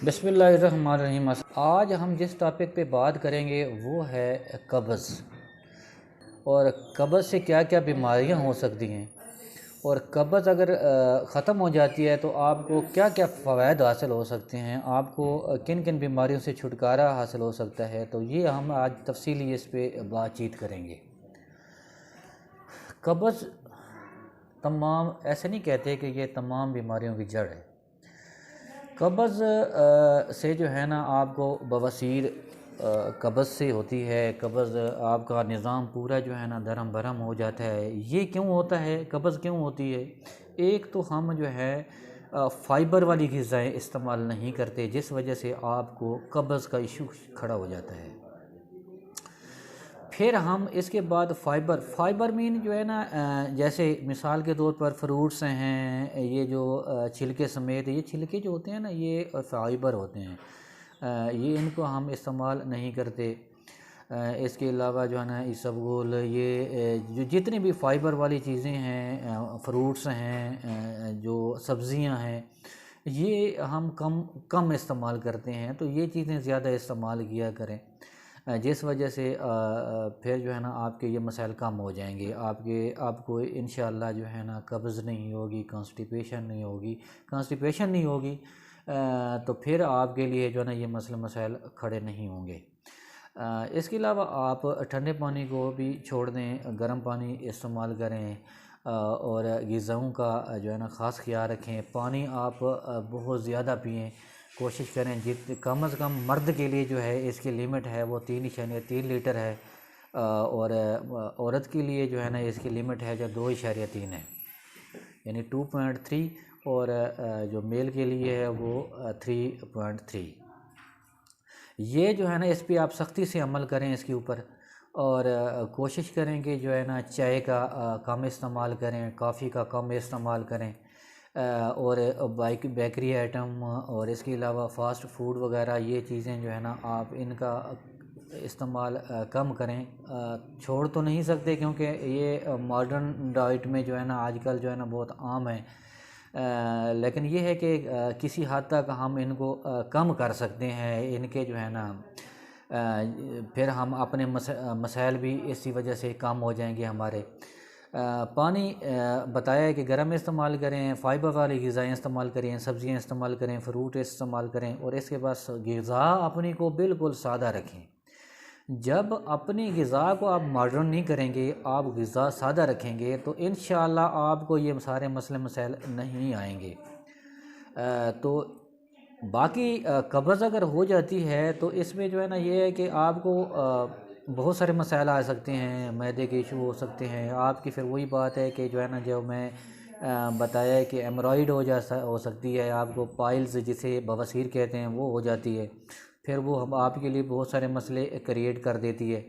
بسم اللہ الرحمن الرحیم۔ آج ہم جس ٹاپک پہ بات کریں گے وہ ہے قبض، اور قبض سے کیا کیا بیماریاں ہو سکتی ہیں، اور قبض اگر ختم ہو جاتی ہے تو آپ کو کیا کیا فوائد حاصل ہو سکتے ہیں، آپ کو کن کن بیماریوں سے چھٹکارا حاصل ہو سکتا ہے۔ تو یہ ہم آج تفصیلی اس پہ بات چیت کریں گے۔ قبض تمام ایسے نہیں کہتے کہ یہ تمام بیماریوں کی جڑ ہے۔ قبض سے جو ہے نا آپ کو بواسیر قبض سے ہوتی ہے۔ قبض آپ کا نظام پورا جو ہے نا درہم برہم ہو جاتا ہے۔ یہ کیوں ہوتا ہے؟ قبض کیوں ہوتی ہے؟ ایک تو ہم جو ہے فائبر والی غذائیں استعمال نہیں کرتے، جس وجہ سے آپ کو قبض کا ایشو کھڑا ہو جاتا ہے۔ پھر ہم اس کے بعد فائبر مین جو ہے نا، جیسے مثال کے طور پر فروٹس ہیں، یہ جو چھلکے سمیت، یہ چھلکے جو ہوتے ہیں نا یہ فائبر ہوتے ہیں، یہ ان کو ہم استعمال نہیں کرتے۔ اس کے علاوہ جو ہے نا اسبگول، یہ جو جتنی بھی فائبر والی چیزیں ہیں، فروٹس ہیں، جو سبزیاں ہیں، یہ ہم کم استعمال کرتے ہیں۔ تو یہ چیزیں زیادہ استعمال کیا کریں، جس وجہ سے پھر جو ہے نا آپ کے یہ مسائل کم ہو جائیں گے۔ آپ کو انشاءاللہ جو ہے نا قبض نہیں ہوگی، کانسٹیپیشن نہیں ہوگی، تو پھر آپ کے لیے جو ہے نا یہ مسائل کھڑے نہیں ہوں گے۔ اس کے علاوہ آپ ٹھنڈے پانی کو بھی چھوڑ دیں، گرم پانی استعمال کریں، اور غذاؤں کا جو ہے نا خاص خیال رکھیں۔ پانی آپ بہت زیادہ پئیں، کوشش کریں کم از کم مرد کے لیے جو ہے اس کی لیمٹ ہے وہ 3.3 لیٹر ہے، اور عورت کے لیے جو ہے نا اس کی لیمٹ ہے جو 2.3 ہے، یعنی 2.3، اور جو میل کے لیے ہے وہ 3.3۔ یہ جو ہے نا اس پہ آپ سختی سے عمل کریں اس کے اوپر، اور کوشش کریں کہ جو ہے نا چائے کا کم استعمال کریں، کافی کا کم استعمال کریں، اور بیکری آئٹم اور اس کے علاوہ فاسٹ فوڈ وغیرہ یہ چیزیں جو ہے نا آپ ان کا استعمال کم کریں۔ چھوڑ تو نہیں سکتے کیونکہ یہ ماڈرن ڈائٹ میں جو ہے نا آج کل جو ہے نا بہت عام ہے، لیکن یہ ہے کہ کسی حد تک ہم ان کو کم کر سکتے ہیں۔ ان کے جو ہے نا پھر ہم اپنے مسائل بھی اسی وجہ سے کم ہو جائیں گے ہمارے۔ پانی بتایا ہے کہ گرم استعمال کریں، فائبر والی غذائیں استعمال کریں، سبزیاں استعمال کریں، فروٹ استعمال کریں، اور اس کے بعد غذا اپنی کو بالکل سادہ رکھیں۔ جب اپنی غذا کو آپ ماڈرن نہیں کریں گے، آپ غذا سادہ رکھیں گے تو انشاءاللہ آپ کو یہ سارے مسائل نہیں آئیں گے۔ تو باقی قبض اگر ہو جاتی ہے تو اس میں جو ہے نا یہ ہے کہ آپ کو بہت سارے مسائل آ سکتے ہیں، معدے کے ایشو ہو سکتے ہیں آپ کی۔ پھر وہی بات ہے کہ جو ہے نا جو میں بتایا ہے کہ ایمرائڈ ہو سکتی ہے، آپ کو پائلز جسے بواسیر کہتے ہیں وہ ہو جاتی ہے، پھر وہ آپ کے لیے بہت سارے مسئلے کریٹ کر دیتی ہے۔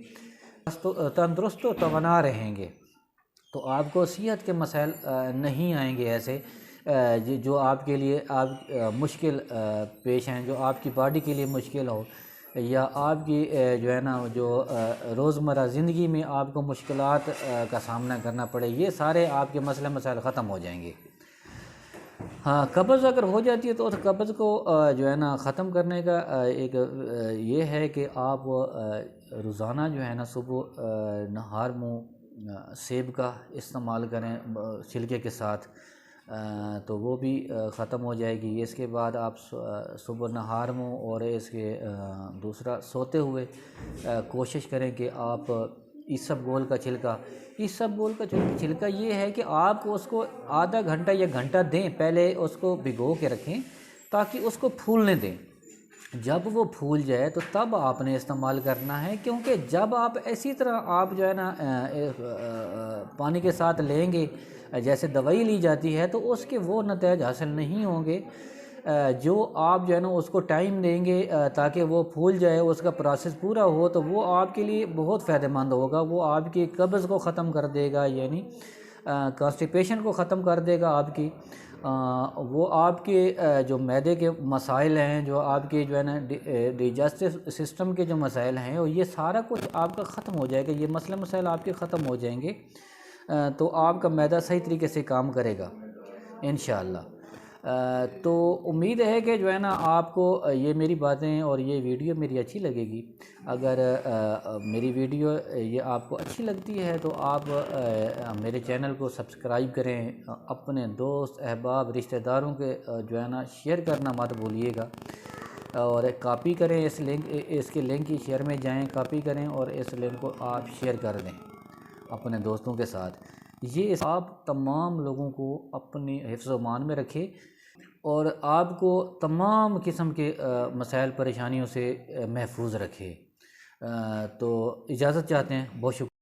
تندرست و توانا رہیں گے تو آپ کو صحت کے مسائل نہیں آئیں گے ایسے جو آپ کے لیے مشکل پیش ہیں، جو آپ کی باڈی کے لیے مشکل ہو، یا آپ کی جو ہے نا جو روزمرہ زندگی میں آپ کو مشکلات کا سامنا کرنا پڑے، یہ سارے آپ کے مسائل ختم ہو جائیں گے۔ ہاں، قبض اگر ہو جاتی ہے تو قبض کو جو ہے نا ختم کرنے کا ایک یہ ہے کہ آپ روزانہ جو ہے نا صبح نہار منہ سیب کا استعمال کریں چھلکے کے ساتھ، تو وہ بھی ختم ہو جائے گی۔ اس کے بعد آپ صبح نہار منہ، اور اس کے دوسرا سوتے ہوئے کوشش کریں کہ آپ اسبگول کا چھلکا یہ ہے کہ آپ اس کو آدھا گھنٹہ یا گھنٹہ دیں، پہلے اس کو بھگو کے رکھیں تاکہ اس کو پھولنے دیں۔ جب وہ پھول جائے تو تب آپ نے استعمال کرنا ہے، کیونکہ جب آپ اسی طرح آپ جو ہے نا پانی کے ساتھ لیں گے جیسے دوائی لی جاتی ہے تو اس کے وہ نتائج حاصل نہیں ہوں گے جو آپ جو ہے نا اس کو ٹائم دیں گے تاکہ وہ پھول جائے، اس کا پروسیس پورا ہو، تو وہ آپ کے لیے بہت فائدہ مند ہوگا۔ وہ آپ کی قبض کو ختم کر دے گا، یعنی کانسٹیپیشن کو ختم کر دے گا آپ کی۔ وہ آپ کے جو معدے کے مسائل ہیں، جو آپ کے جو ہے نا ڈائجسٹو سسٹم کے جو مسائل ہیں، یہ سارا کچھ آپ کا ختم ہو جائے گا، یہ مسائل آپ کے ختم ہو جائیں گے، تو آپ کا معدہ صحیح طریقے سے کام کرے گا انشاءاللہ۔ تو امید ہے کہ جو ہے نا آپ کو یہ میری باتیں اور یہ ویڈیو میری اچھی لگے گی۔ اگر میری ویڈیو یہ آپ کو اچھی لگتی ہے تو آپ میرے چینل کو سبسکرائب کریں، اپنے دوست احباب رشتہ داروں کے جو ہے نا شیئر کرنا مت بھولیے گا، اور کاپی کریں اس کے لنک کی شیئر میں جائیں، کاپی کریں اور اس لنک کو آپ شیئر کر دیں اپنے دوستوں کے ساتھ۔ یہ آپ تمام لوگوں کو اپنی حفظ و امان میں رکھے اور آپ کو تمام قسم کے مسائل پریشانیوں سے محفوظ رکھے۔ تو اجازت چاہتے ہیں، بہت شکریہ۔